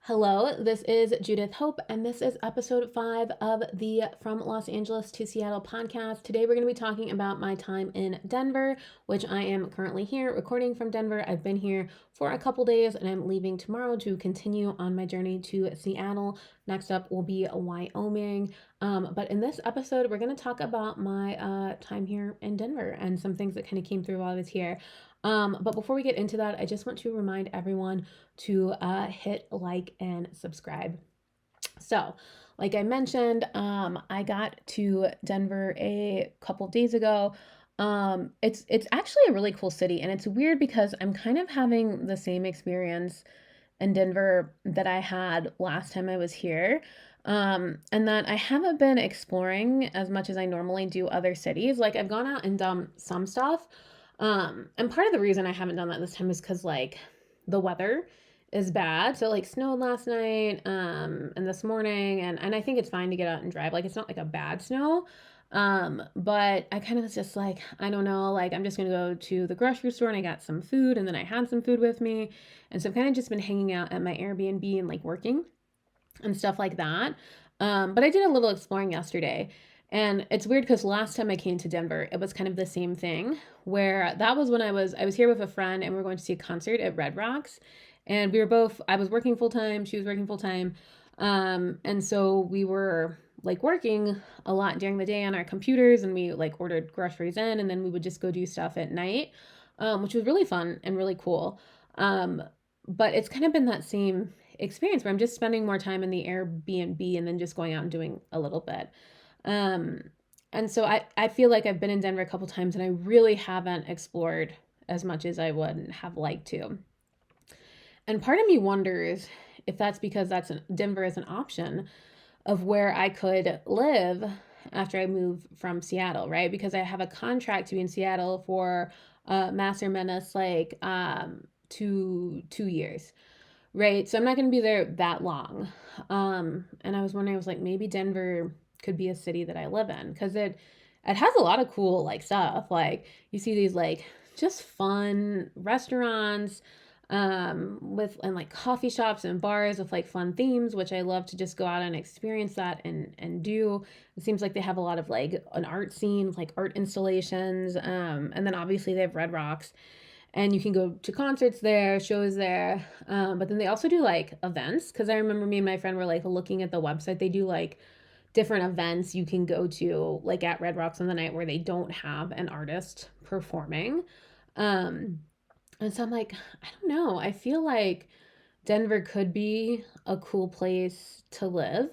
Hello, this is Judith Hope, and this is episode 5 of the From Los Angeles to Seattle podcast. Today, we're going to be talking about my time in Denver, which I am currently here recording from Denver. I've been here for a couple days, and I'm leaving tomorrow to continue on my journey to Seattle. Next up will be Wyoming. But in this episode, we're going to talk about my time here in Denver and some things that kind of came through while I was here. But before we get into that, I just want to remind everyone to hit like and subscribe. So, like I mentioned, I got to Denver a couple days ago. It's actually a really cool city, and it's weird because I'm kind of having the same experience in Denver that I had last time I was here. And that I haven't been exploring as much as I normally do other cities. Like I've gone out and done some stuff. And part of the reason I haven't done that this time is because like the weather is bad. So like snowed last night, and this morning, and I think it's fine to get out and drive. Like it's not like a bad snow. But I kind of was just like, I don't know, like I'm just gonna go to the grocery store and I got some food and then I had some food with me. And so I've kind of just been hanging out at my Airbnb and like working and stuff like that. But I did a little exploring yesterday. And it's weird because last time I came to Denver, it was kind of the same thing where that was when I was here with a friend and we were going to see a concert at Red Rocks. And we were both, I was working full time, she was working full time. And so we were like working a lot during the day on our computers and we like ordered groceries in and then we would just go do stuff at night, which was really fun and really cool. But it's kind of been that same experience where I'm just spending more time in the Airbnb and then just going out and doing a little bit. Um, and so I feel like I've been in Denver a couple times and I really haven't explored as much as I would have liked to. And part of me wonders if that's because Denver is an option of where I could live after I move from Seattle, right? Because I have a contract to be in Seattle for mass or menace like 2 years, right? So I'm not going to be there that long. And I was wondering, I was like, maybe Denver could be a city that I live in because it has a lot of cool like stuff. Like you see these like just fun restaurants with and like coffee shops and bars with like fun themes, which I love to just go out and experience that and do. It seems like they have a lot of like an art scene, like art installations, and then obviously they have Red Rocks and you can go to concerts there, shows there. But then they also do like events because I remember me and my friend were like looking at the website. They do like different events you can go to like at Red Rocks on the night where they don't have an artist performing. Um, and so I'm like, I don't know. I feel like Denver could be a cool place to live.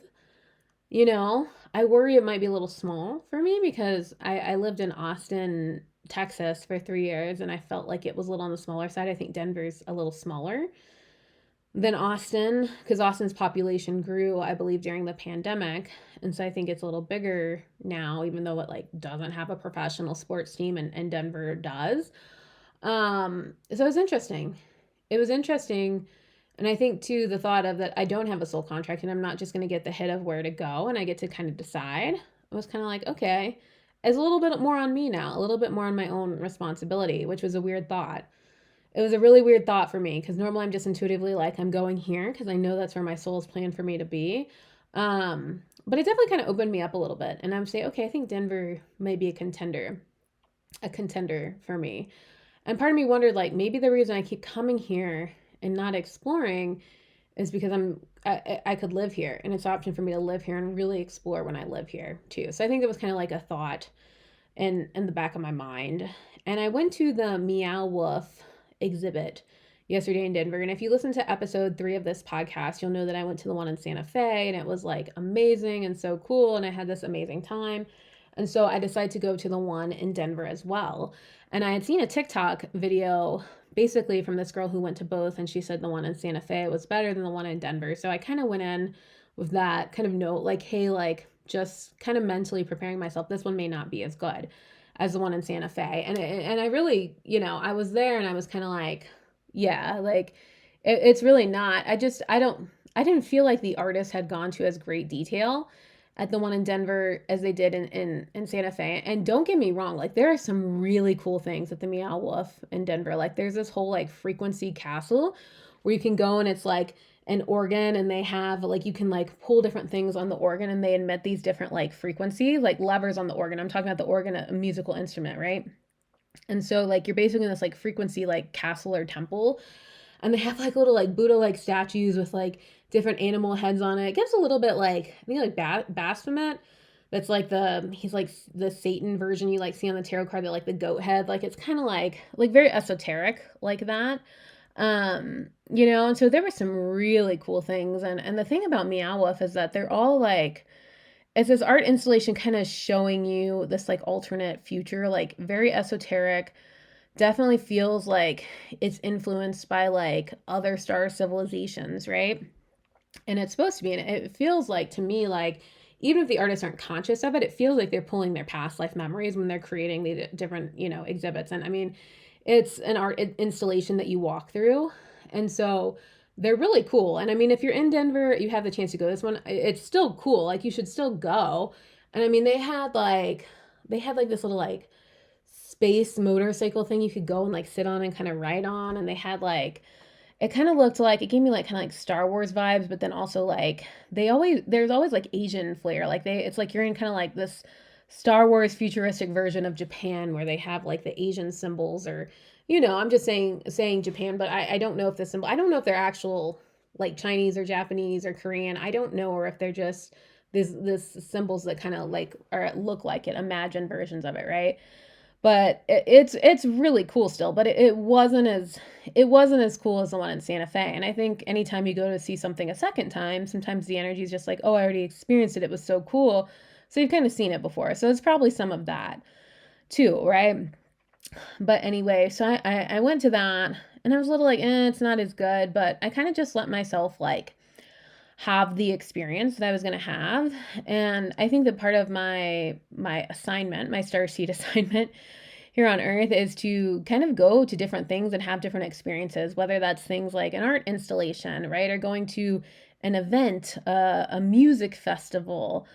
You know, I worry it might be a little small for me because I lived in Austin, Texas for 3 years and I felt like it was a little on the smaller side. I think Denver's a little smaller than Austin because Austin's population grew, I believe, during the pandemic. And so I think it's a little bigger now, even though it like doesn't have a professional sports team and Denver does. So it was interesting. It was interesting. And I think too, the thought of that I don't have a sole contract and I'm not just going to get the hit of where to go and I get to kind of decide. It was kind of like, okay, it's a little bit more on me now, a little bit more on my own responsibility, which was a weird thought. It was a really weird thought for me because normally I'm just intuitively like, I'm going here because I know that's where my soul is planned for me to be. But it definitely kind of opened me up a little bit. And I'm saying, okay, I think Denver might be a contender for me. And part of me wondered, like, maybe the reason I keep coming here and not exploring is because I could live here and it's an option for me to live here and really explore when I live here too. So I think it was kind of like a thought in the back of my mind. And I went to the MEOW WOLF exhibit yesterday in Denver. And if you listen to episode 3 of this podcast, you'll know that I went to the one in Santa Fe and it was like amazing and so cool. And I had this amazing time. And so I decided to go to the one in Denver as well. And I had seen a TikTok video basically from this girl who went to both. And she said the one in Santa Fe was better than the one in Denver. So I kind of went in with that kind of note, like, hey, like just kind of mentally preparing myself. This one may not be as good as the one in Santa Fe. And I really, I was there and I was kind of like, yeah, like it's really not. I didn't feel like the artist had gone to as great detail at the one in Denver as they did in Santa Fe. And don't get me wrong, like there are some really cool things at the MEOW WOLF in Denver. Like there's this whole like frequency castle where you can go and it's like an organ, and they have like, you can like pull different things on the organ, and they emit these different like frequencies, like levers on the organ. I'm talking about the organ, a musical instrument, right? And so like you're basically in this like frequency like castle or temple, and they have like little like Buddha like statues with like different animal heads on it. It gives a little bit like, I think like Baphomet. That's like he's like the Satan version you like see on the tarot card, that like the goat head. Like it's kind of like very esoteric like that. And so there were some really cool things. And the thing about Meow Wolf is that they're all like, it's this art installation kind of showing you this like alternate future, like very esoteric. Definitely feels like it's influenced by like other star civilizations, right? And it's supposed to be, and it feels like to me like, even if the artists aren't conscious of it, it feels like they're pulling their past life memories when they're creating the different, exhibits. And I mean, it's an art installation that you walk through. And so they're really cool. And I mean, if you're in Denver, you have the chance to go. This one, it's still cool. Like you should still go. And I mean, they had like this little like space motorcycle thing you could go and like sit on and kind of ride on. And they had like, it kind of looked like, it gave me like kind of like Star Wars vibes, but then also like there's always like Asian flair. Like it's like you're in kind of like this Star Wars futuristic version of Japan, where they have like the Asian symbols, or I'm just saying Japan, but I don't know if the symbol, I don't know if they're actual like Chinese or Japanese or Korean. I don't know, or if they're just this symbols that kind of like, or look like it, imagined versions of it, right? But it's really cool still, but it wasn't as cool as the one in Santa Fe. And I think anytime you go to see something a second time, sometimes the energy is just like, oh, I already experienced it, it was so cool, so you've kind of seen it before. So it's probably some of that too, right? But anyway, so I went to that, and I was a little like, it's not as good, but I kind of just let myself like have the experience that I was going to have. And I think that part of my assignment, my starseed assignment here on earth, is to kind of go to different things and have different experiences, whether that's things like an art installation, right? Or going to an event, a music festival,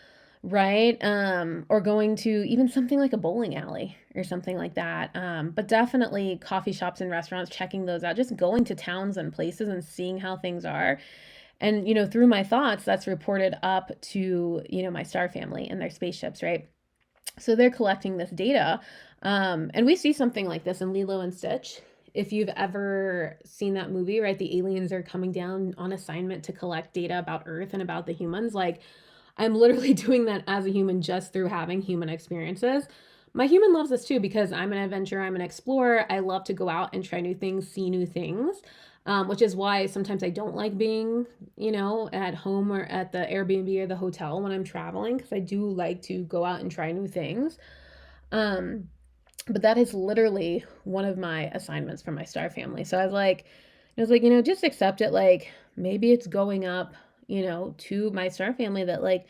right? Or going to even something like a bowling alley or something like that. But definitely coffee shops and restaurants, checking those out, just going to towns and places and seeing how things are. And, through my thoughts, that's reported up to, my star family and their spaceships, right? So they're collecting this data. And we see something like this in Lilo and Stitch. If you've ever seen that movie, right? The aliens are coming down on assignment to collect data about Earth and about the humans. Like, I'm literally doing that as a human just through having human experiences. My human loves this too, because I'm an adventurer, I'm an explorer. I love to go out and try new things, see new things, which is why sometimes I don't like being, at home or at the Airbnb or the hotel when I'm traveling, because I do like to go out and try new things. But that is literally one of my assignments for my star family. So I was like, just accept it. Like, maybe it's going up, to my star family, that like,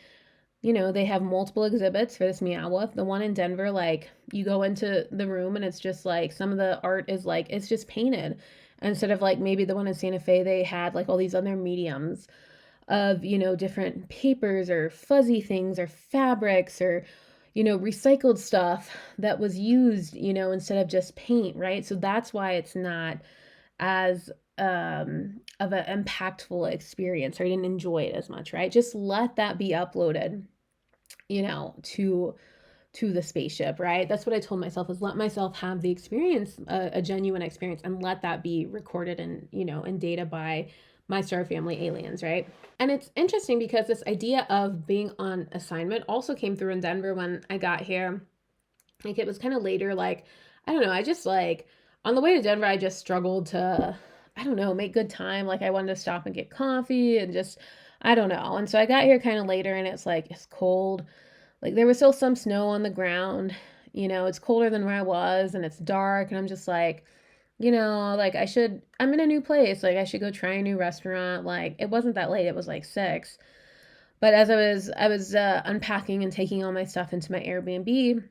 they have multiple exhibits for this Meow Wolf. The one in Denver, like, you go into the room and it's just like, some of the art is like, it's just painted. Instead of like, maybe the one in Santa Fe, they had like all these other mediums of, different papers or fuzzy things or fabrics or, recycled stuff that was used, instead of just paint, right? So that's why it's not as of an impactful experience, or I didn't enjoy it as much, right? Just let that be uploaded, to the spaceship, right? That's what I told myself, is let myself have the experience, a genuine experience, and let that be recorded and, in data by my star family aliens, right? And it's interesting because this idea of being on assignment also came through in Denver when I got here. Like, it was kind of later, like, I don't know, I just like, on the way to Denver, I just struggled to, I don't know, make good time. Like, I wanted to stop and get coffee and just, I don't know. And so I got here kind of later, and it's like, it's cold. Like, there was still some snow on the ground. It's colder than where I was, and it's dark, and I'm just like, like, I'm in a new place. Like, I should go try a new restaurant. Like, it wasn't that late. It was like 6. But as I was unpacking and taking all my stuff into my Airbnb,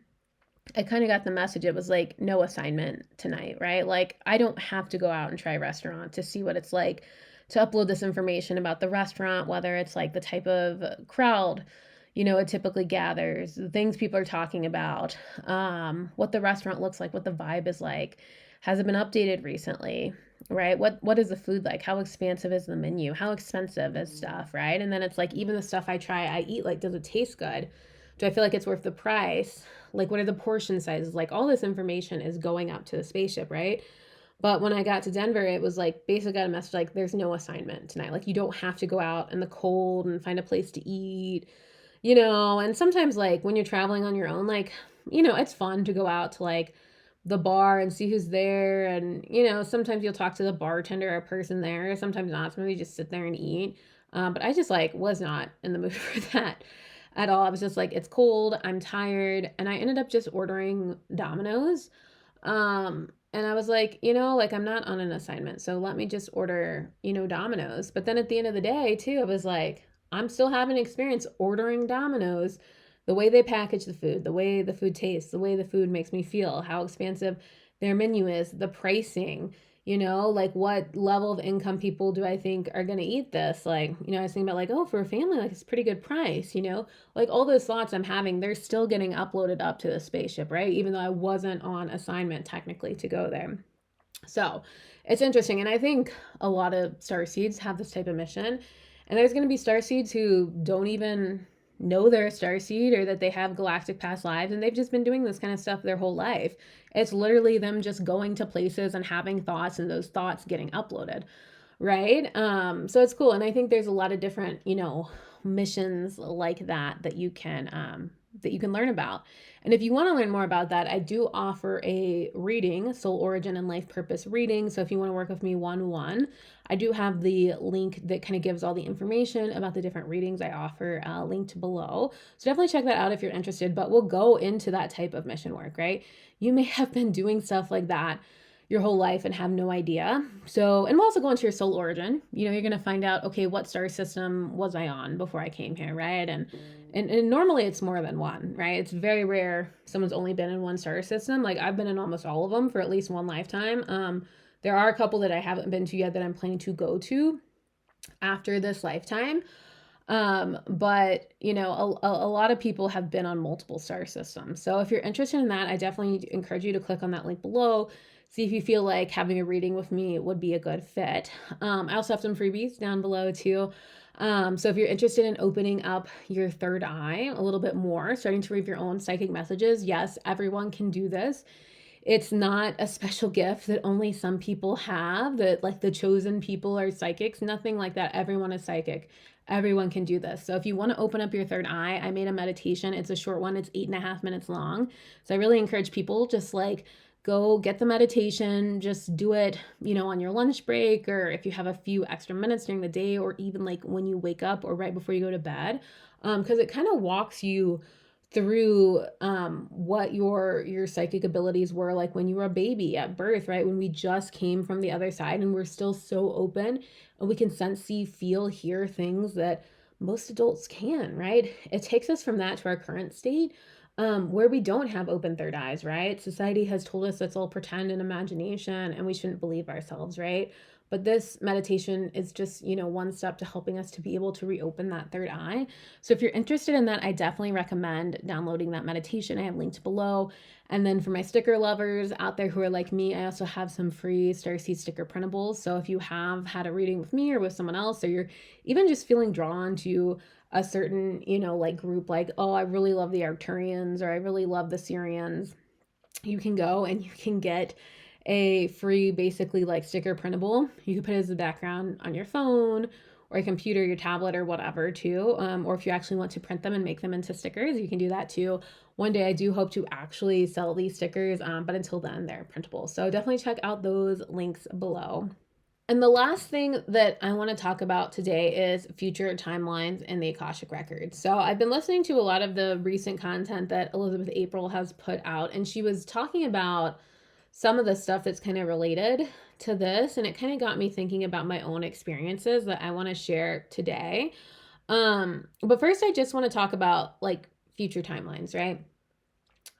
I kind of got the message. It was like, no assignment tonight, right? Like, I don't have to go out and try a restaurant to see what it's like to upload this information about the restaurant, whether it's like the type of crowd, it typically gathers, the things people are talking about, what the restaurant looks like, what the vibe is like. Has it been updated recently? right? What is the food like? How expansive is the menu? How expensive is stuff, right? And then it's like, even the stuff I eat, like, does it taste good? Do I feel like it's worth the price? Like, what are the portion sizes? Like, all this information is going up to the spaceship, right? But when I got to Denver, it was like, basically got a message like, there's no assignment tonight. Like, you don't have to go out in the cold and find a place to eat, and sometimes, like, when you're traveling on your own, like, it's fun to go out to, like, the bar and see who's there. And, sometimes you'll talk to the bartender or person there. Sometimes not. Sometimes you just sit there and eat. But I just, like, was not in the mood for that at all. I was just like, it's cold. I'm tired. And I ended up just ordering Domino's. And I was like, like, I'm not on an assignment. So let me just order, Domino's. But then at the end of the day, too, I was like, I'm still having experience ordering Domino's, the way they package the food, the way the food tastes, the way the food makes me feel, how expansive their menu is, the pricing, like, what level of income people do I think are going to eat this? Like, I was thinking about, like, oh, for a family, like, it's a pretty good price, like, all those thoughts I'm having, they're still getting uploaded up to the spaceship, right? Even though I wasn't on assignment technically to go there. So it's interesting. And I think a lot of Starseeds have this type of mission. And there's going to be Starseeds who don't even know they're a Starseed, or that they have galactic past lives, and they've just been doing this kind of stuff their whole life. It's literally them just going to places and having thoughts, and those thoughts getting uploaded, right? So it's cool. And I think there's a lot of different, missions like that you can learn about. And if you want to learn more about that, I do offer a reading, soul origin and life purpose reading. So if you want to work with me one-on-one, I do have the link that kind of gives all the information about the different readings I offer, linked below. So definitely check that out if you're interested. But we'll go into that type of mission work, right? You may have been doing stuff like that your whole life and have no idea. So, and we'll also go into your soul origin. You're going to find out, okay, what star system was I on before I came here, right? And normally it's more than one, right? It's very rare someone's only been in one star system. Like, I've been in almost all of them for at least one lifetime. There are a couple that I haven't been to yet that I'm planning to go to after this lifetime. But a lot of people have been on multiple star systems. So if you're interested in that, I definitely encourage you to click on that link below. See if you feel like having a reading with me would be a good fit. I also have some freebies down below too. So if you're interested in opening up your third eye a little bit more, starting to read your own psychic messages, yes, everyone can do this. It's not a special gift that only some people have, that, like, the chosen people are psychics, nothing like that. Everyone is psychic. Everyone can do this. So if you want to open up your third eye, I made a meditation. It's a short one. It's 8.5 minutes long. So I really encourage people, just, like, go get the meditation, just do it, on your lunch break, or if you have a few extra minutes during the day, or even, like, when you wake up or right before you go to bed, because it kind of walks you through what your psychic abilities were like when you were a baby at birth, right? When we just came from the other side and we're still so open, and we can sense, see, feel, hear things that most adults can, right? It takes us from that to our current state, where we don't have open third eyes, right? Society has told us that's all pretend and imagination, and we shouldn't believe ourselves, right? But this meditation is just, one step to helping us to be able to reopen that third eye. So if you're interested in that, I definitely recommend downloading that meditation. I have linked below. And then for my sticker lovers out there who are like me, I also have some free Starseed sticker printables. So if you have had a reading with me or with someone else, or you're even just feeling drawn to a certain, like, group, like, oh, I really love the Arcturians, or I really love the Syrians, you can go and you can get a free, basically, like, sticker printable. You can put it as a background on your phone or a computer, your tablet, or whatever too. Or if you actually want to print them and make them into stickers, you can do that too. One day I do hope to actually sell these stickers, but until then, they're printable. So definitely check out those links below. And the last thing that I want to talk about today is future timelines in the Akashic Records. So I've been listening to a lot of the recent content that Elizabeth April has put out, and she was talking about some of the stuff that's kind of related to this, and it kind of got me thinking about my own experiences that I want to share today. But first, I just want to talk about, like, future timelines, right?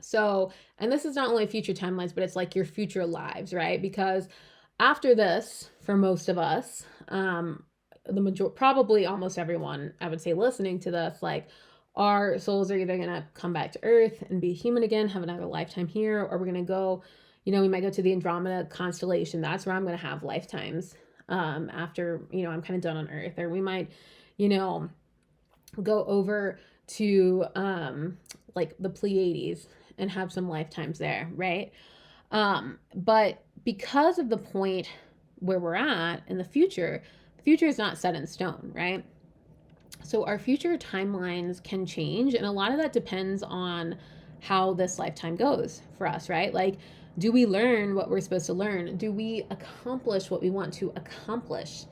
So, and this is not only future timelines, but it's like your future lives, right? Because after this, for most of us, probably almost everyone, I would say, listening to this, like, our souls are either going to come back to Earth and be human again, have another lifetime here, or we're going to go, we might go to the Andromeda constellation. That's where I'm going to have lifetimes after, I'm kind of done on Earth. Or we might, go over to like the Pleiades and have some lifetimes there, right? But because of the point where we're at in the future is not set in stone, right? So our future timelines can change, and a lot of that depends on how this lifetime goes for us, right? Like, do we learn what we're supposed to learn? Do we accomplish what we want to accomplish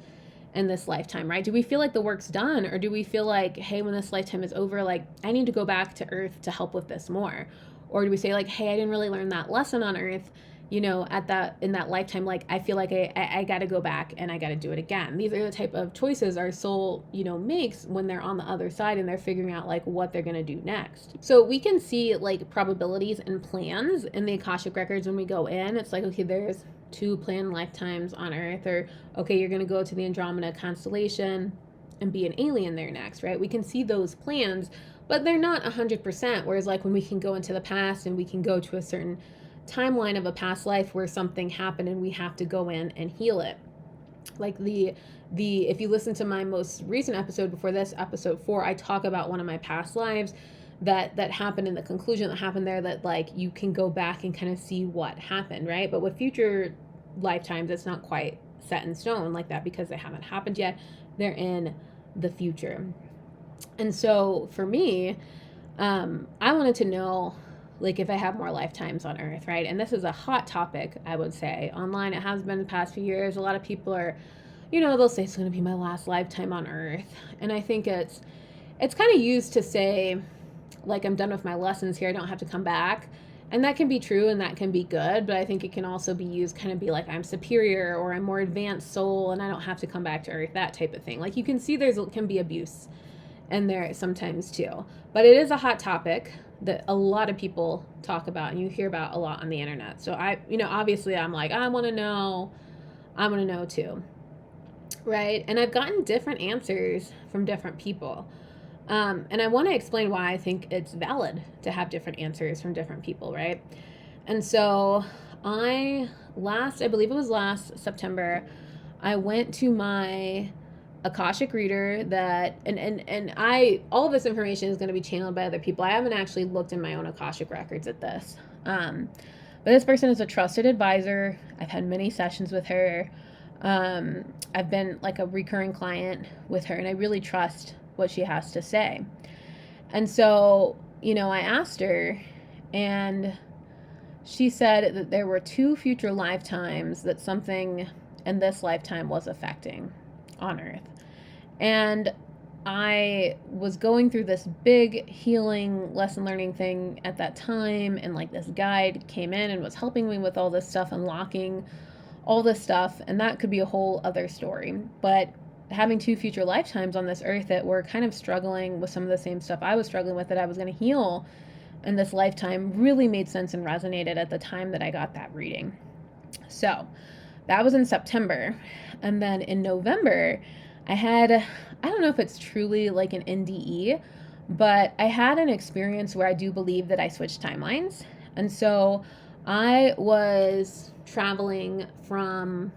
in this lifetime, right? Do we feel like the work's done, or do we feel like, hey, when this lifetime is over, like, I need to go back to Earth to help with this more? Or do we say, like, hey, I didn't really learn that lesson on Earth, in that lifetime, like, I feel like I got to go back and I got to do it again. These are the type of choices our soul, makes when they're on the other side and they're figuring out, like, what they're going to do next. So we can see, like, probabilities and plans in the Akashic records when we go in. It's like, okay, there's 2 planned lifetimes on Earth, or okay, you're going to go to the Andromeda constellation and be an alien there next, right? We can see those plans, but they're not 100%. Whereas, like, when we can go into the past and we can go to a certain timeline of a past life where something happened and we have to go in and heal it. Like the if you listen to my most recent episode before this, episode 4, I talk about one of my past lives that happened, in the conclusion that happened there, that, like, you can go back and kind of see what happened, right? But with future lifetimes, it's not quite set in stone like that because they haven't happened yet. They're in the future. And so for me, I wanted to know, like, if I have more lifetimes on Earth, right? And this is a hot topic, I would say, online. It has been the past few years. A lot of people are, they'll say it's going to be my last lifetime on Earth. And I think it's kind of used to say, like, I'm done with my lessons here, I don't have to come back. And that can be true and that can be good, but I think it can also be used kind of be like, I'm superior or I'm more advanced soul and I don't have to come back to Earth, that type of thing. Like, you can see can be abuse in there sometimes too. But it is a hot topic that a lot of people talk about and you hear about a lot on the internet. So obviously I'm like, I want to know too, right? And I've gotten different answers from different people. And I want to explain why I think it's valid to have different answers from different people, right? And so I believe it was last September, I went to my Akashic reader and all of this information is going to be channeled by other people. I haven't actually looked in my own Akashic records at this. But this person is a trusted advisor. I've had many sessions with her. I've been like a recurring client with her, and I really trust what she has to say. And so, I asked her, and she said that there were 2 future lifetimes that something in this lifetime was affecting on Earth. And I was going through this big healing lesson learning thing at that time, and, like, this guide came in and was helping me with all this stuff, unlocking all this stuff, and that could be a whole other story. But having 2 future lifetimes on this Earth that were kind of struggling with some of the same stuff I was struggling with that I was going to heal in this lifetime really made sense and resonated at the time that I got that reading. So that was in September. And then in November, I don't know if it's truly like an NDE, but I had an experience where I do believe that I switched timelines. And so I was traveling from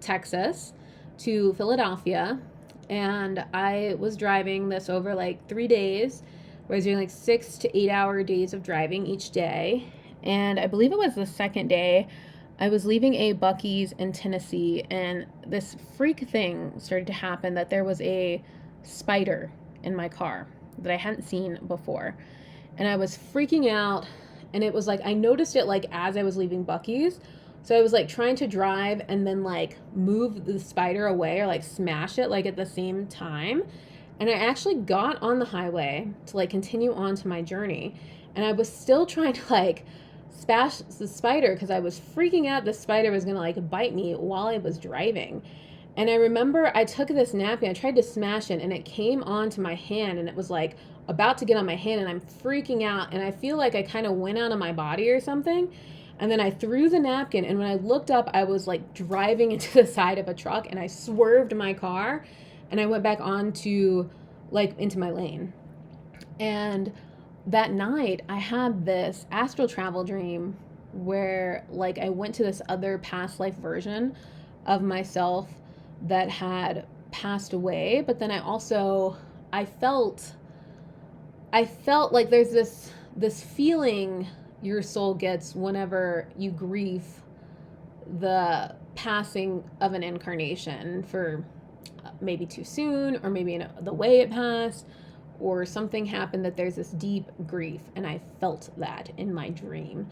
Texas to Philadelphia, and I was driving this over like 3 days, where I was doing like 6 to 8 hour days of driving each day. And I believe it was the second day, I was leaving a Buc-ee's in Tennessee, and this freak thing started to happen, that there was a spider in my car that I hadn't seen before. And I was freaking out, and it was like, I noticed it like as I was leaving Buc-ee's. So I was like trying to drive and then like move the spider away or like smash it like at the same time. And I actually got on the highway to like continue on to my journey. And I was still trying to like smash the spider because I was freaking out the spider was going to like bite me while I was driving. And I remember I took this napkin, I tried to smash it, and it came onto my hand, and it was like about to get on my hand, and I'm freaking out. And I feel like I kind of went out of my body or something. And then I threw the napkin, and when I looked up, I was like driving into the side of a truck, and I swerved my car, and I went back onto like into my lane. And that night I had this astral travel dream where like I went to this other past life version of myself that had passed away, but then I felt I felt like there's this feeling your soul gets whenever you grieve the passing of an incarnation for maybe too soon, or maybe in the way it passed, or something happened that there's this deep grief. And I felt that in my dream.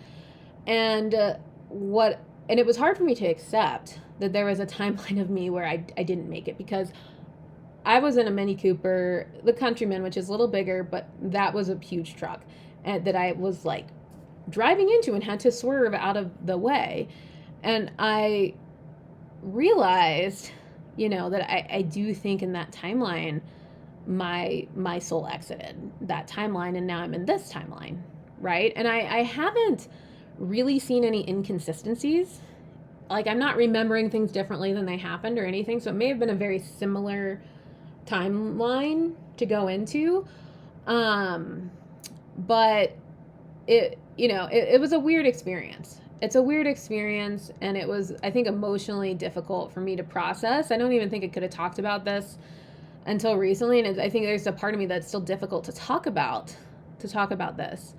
And and it was hard for me to accept that there was a timeline of me where I didn't make it, because I was in a Mini Cooper, the Countryman, which is a little bigger, but that was a huge truck, and that I was like driving into and had to swerve out of the way. And I realized, that I do think in that timeline, my soul exited that timeline, and now I'm in this timeline, right? And I haven't really seen any inconsistencies. Like, I'm not remembering things differently than they happened or anything, so it may have been a very similar timeline to go into. But it was a weird experience. It's a weird experience, and it was, I think, emotionally difficult for me to process. I don't even think I could have talked about this until recently, and I think there's a part of me that's still difficult to talk about this.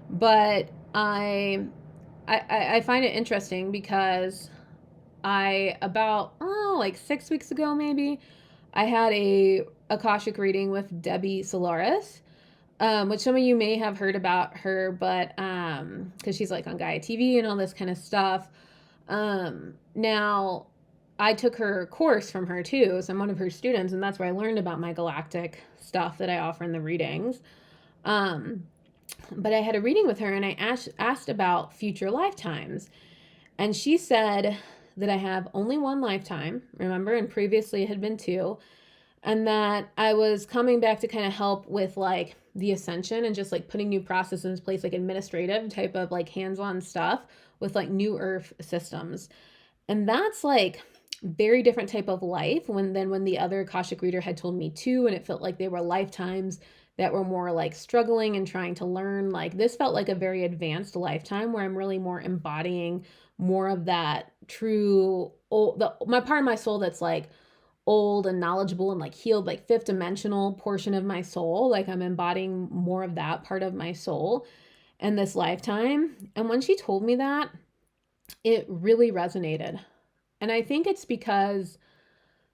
But I find it interesting because about like 6 weeks ago maybe, I had a Akashic reading with Debbie Solaris, which some of you may have heard about her, but because she's like on Gaia TV and all this kind of stuff. Now, I took her course from her too, so I'm one of her students, and that's where I learned about my galactic stuff that I offer in the readings. But I had a reading with her, and I asked about future lifetimes, and she said that I have only one lifetime, remember, and previously it had been two, and that I was coming back to kind of help with like the ascension and just like putting new processes in place, like administrative type of like hands-on stuff with like new earth systems. And that's like very different type of life when the other Akashic reader had told me two, and it felt like they were lifetimes that were more like struggling and trying to learn. Like, this felt like a very advanced lifetime where I'm really more embodying more of that true my part of my soul that's like old and knowledgeable and like healed, like fifth dimensional portion of my soul. Like, I'm embodying more of that part of my soul in this lifetime. And when she told me that, it really resonated. And I think it's because,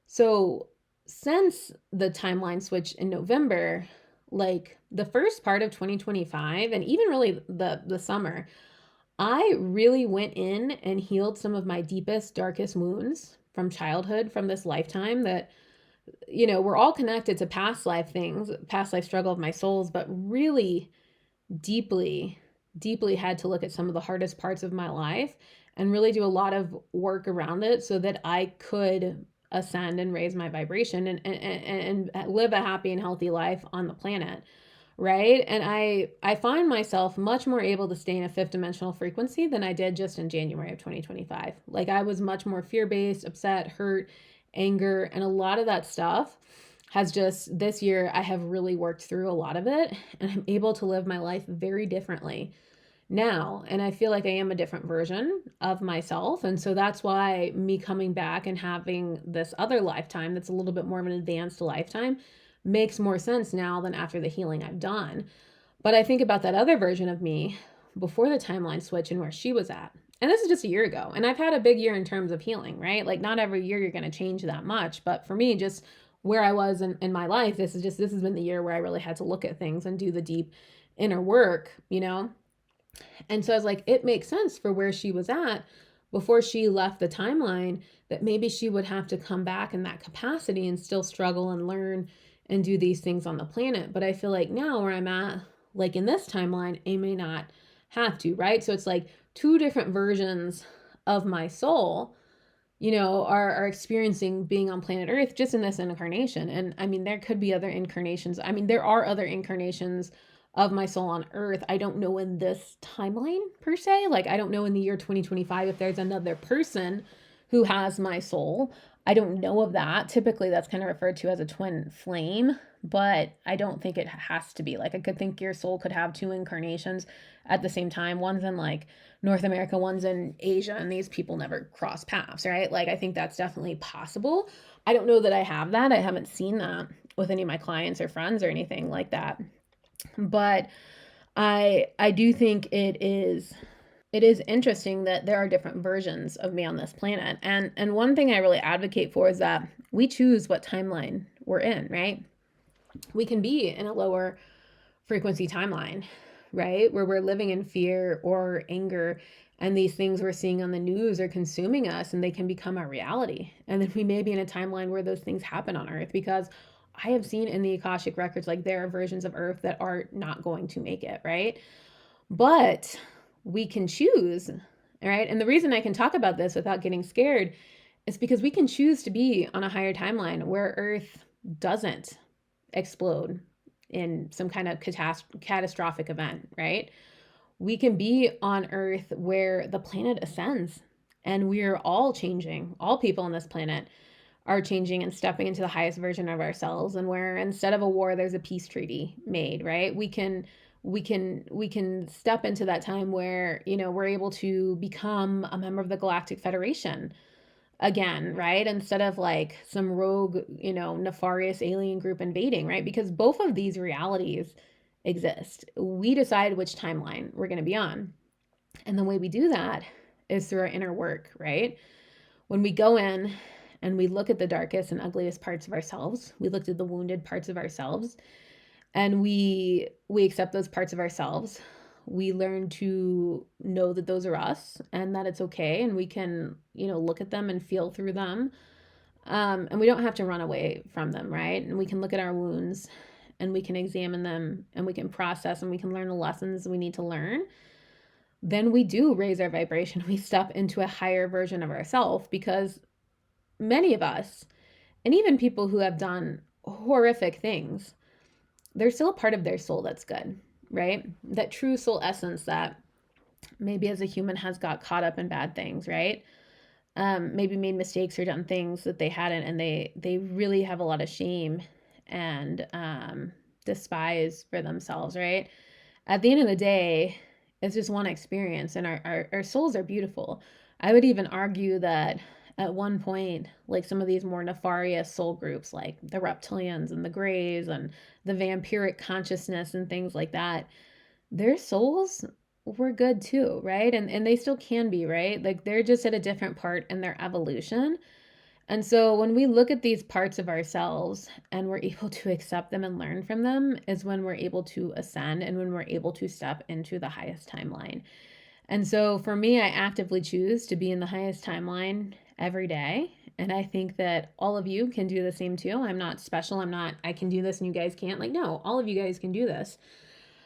so since the timeline switch in November, like the first part of 2025 and even really the summer, I really went in and healed some of my deepest, darkest wounds from childhood, from this lifetime that, we're all connected to past life things, past life struggle of my souls, but really deeply, deeply had to look at some of the hardest parts of my life and really do a lot of work around it so that I could ascend and raise my vibration and live a happy and healthy life on the planet. Right. And I find myself much more able to stay in a fifth dimensional frequency than I did just in January of 2025. Like, I was much more fear-based, upset, hurt, anger, and a lot of that stuff has just, this year, I have really worked through a lot of it, and I'm able to live my life very differently now. And I feel like I am a different version of myself. And so that's why me coming back and having this other lifetime that's a little bit more of an advanced lifetime makes more sense now than after the healing I've done. But I think about that other version of me before the timeline switch and where she was at. And this is just a year ago. And I've had a big year in terms of healing, right? Like, not every year you're going to change that much. But for me, just where I was in my life, this has been the year where I really had to look at things and do the deep inner work, And so I was like, it makes sense for where she was at before she left the timeline, that maybe she would have to come back in that capacity and still struggle and learn and do these things on the planet. But I feel like now where I'm at, like in this timeline, I may not have to, right? So it's like two different versions of my soul, are experiencing being on planet Earth just in this incarnation. And I mean, there could be other incarnations. I mean, there are other incarnations of my soul on Earth. I don't know in this timeline per se. Like, I don't know in the year 2025 if there's another person who has my soul. I don't know of that. Typically, that's kind of referred to as a twin flame, but I don't think it has to be. Like, I could think your soul could have two incarnations at the same time. One's in like North America, one's in Asia, and these people never cross paths, right? Like, I think that's definitely possible. I don't know that I have that. I haven't seen that with any of my clients or friends or anything like that. But I do think it is interesting that there are different versions of me on this planet. And one thing I really advocate for is that we choose what timeline we're in, right? We can be in a lower frequency timeline, right? Where we're living in fear or anger, and these things we're seeing on the news are consuming us, and they can become our reality. And then we may be in a timeline where those things happen on Earth, because I have seen in the Akashic records, like, there are versions of Earth that are not going to make it, right? But we can choose, all right? And the reason I can talk about this without getting scared is because we can choose to be on a higher timeline where Earth doesn't explode in some kind of catastrophic event, right? We can be on Earth where the planet ascends, and we're all changing. All people on this planet are changing and stepping into the highest version of ourselves, and where instead of a war there's a peace treaty made, right? We can step into that time where, we're able to become a member of the Galactic Federation again, right? Instead of like some rogue, nefarious alien group invading, right? Because both of these realities exist. We decide which timeline we're going to be on. And the way we do that is through our inner work, right? When we go in and we look at the darkest and ugliest parts of ourselves, we looked at the wounded parts of ourselves, and we accept those parts of ourselves. We learn to know that those are us and that it's okay, and we can, look at them and feel through them. And we don't have to run away from them, right? And we can look at our wounds, and we can examine them, and we can process, and we can learn the lessons we need to learn. Then we do raise our vibration. We step into a higher version of ourselves, because many of us, and even people who have done horrific things, there's still a part of their soul that's good, right? That true soul essence that maybe as a human has got caught up in bad things, right? Maybe made mistakes or done things that they hadn't, and they really have a lot of shame and despise for themselves, right? At the end of the day, it's just one experience, and our souls are beautiful. I would even argue that at one point, like some of these more nefarious soul groups, like the reptilians and the greys and the vampiric consciousness and things like that, their souls were good too, right? And they still can be, right? Like, they're just at a different part in their evolution. And so when we look at these parts of ourselves and we're able to accept them and learn from them, is when we're able to ascend and when we're able to step into the highest timeline. And so for me, I actively choose to be in the highest timeline every day. And I think that all of you can do the same too. I'm not special. I can do this and you guys can't. Like, no, all of you guys can do this.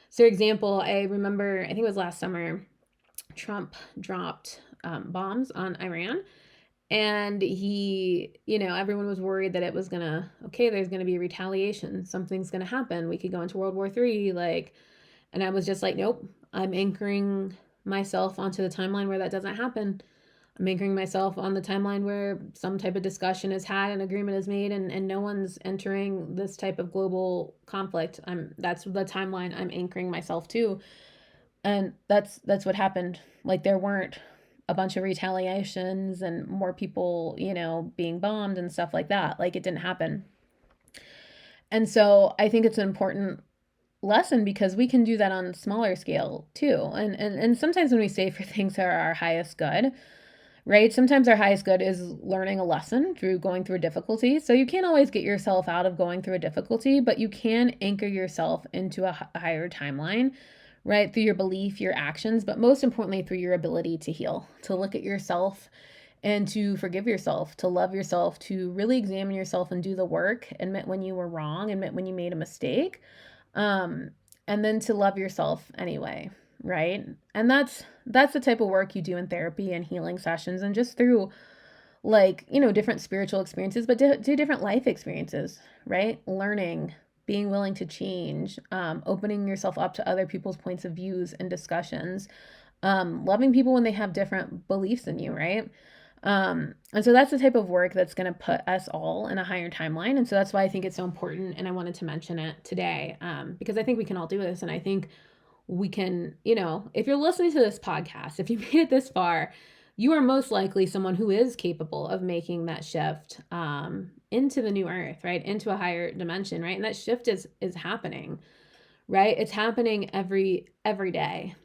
So, example, I remember, I think it was last summer, Trump dropped bombs on Iran. And everyone was worried that it was there's gonna be retaliation. Something's gonna happen. We could go into World War III. And I was just like, nope, I'm anchoring myself onto the timeline where that doesn't happen. I'm anchoring myself on the timeline where some type of discussion is had, an agreement is made, and no one's entering this type of global conflict. That's the timeline I'm anchoring myself to. And that's what happened. Like, there weren't a bunch of retaliations and more people, being bombed and stuff like that. Like, it didn't happen. And so I think it's an important lesson, because we can do that on a smaller scale too. And sometimes when we say for things are our highest good, right? Sometimes our highest good is learning a lesson through going through a difficulty. So you can't always get yourself out of going through a difficulty, but you can anchor yourself into a higher timeline, right? Through your belief, your actions, but most importantly, through your ability to heal, to look at yourself and to forgive yourself, to love yourself, to really examine yourself and do the work, admit when you were wrong, admit when you made a mistake, and then to love yourself anyway, right? And that's the type of work you do in therapy and healing sessions, and just through different spiritual experiences, but do different life experiences, right? Learning, being willing to change, opening yourself up to other people's points of views and discussions, loving people when they have different beliefs than you, right? And so that's the type of work that's going to put us all in a higher timeline. And so that's why I think it's so important. And I wanted to mention it today, because I think we can all do this. And I think we can, if you're listening to this podcast, if you made it this far, you are most likely someone who is capable of making that shift into the new earth, right? Into a higher dimension, right? And that shift is happening, right? It's happening every day.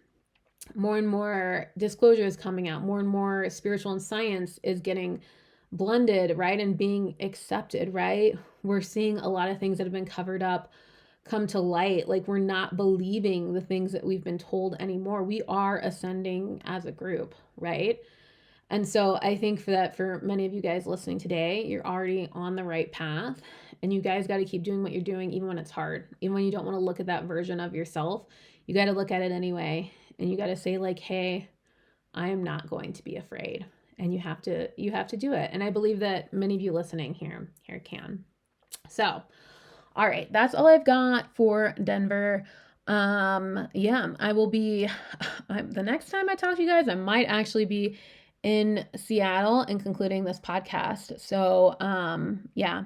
More and more disclosure is coming out. More and more spiritual and science is getting blended, right? And being accepted, right? We're seeing a lot of things that have been covered up come to light. Like, we're not believing the things that we've been told anymore. We are ascending as a group, right? And so I think for many of you guys listening today, you're already on the right path, and you guys got to keep doing what you're doing, even when it's hard, even when you don't want to look at that version of yourself. You got to look at it anyway, and you got to say, like, hey, I am not going to be afraid. And you have to do it. And I believe that many of you listening here can. So, all right, that's all I've got for Denver. Yeah, I will be the next time I talk to you guys, I might actually be in Seattle and concluding this podcast. So, yeah.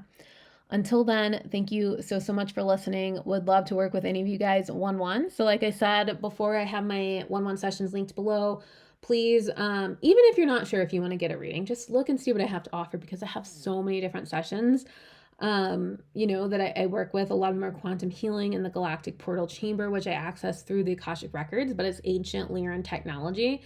Until then, thank you so much for listening. Would love to work with any of you guys one-one. So like I said before, I have my one-one sessions linked below. Please, even if you're not sure if you want to get a reading, just look and see what I have to offer, because I have so many different sessions that I work with. A lot of them are quantum healing in the galactic portal chamber, which I access through the Akashic records, but it's ancient Lyran technology.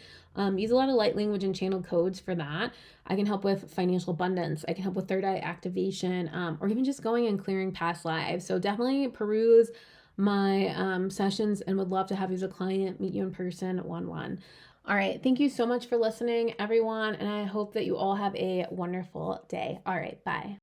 Use a lot of light language and channel codes for that. I can help with financial abundance. I can help with third eye activation, or even just going and clearing past lives. So definitely peruse my sessions, and would love to have you as a client, meet you in person, one-one. All right. Thank you so much for listening, everyone. And I hope that you all have a wonderful day. All right. Bye.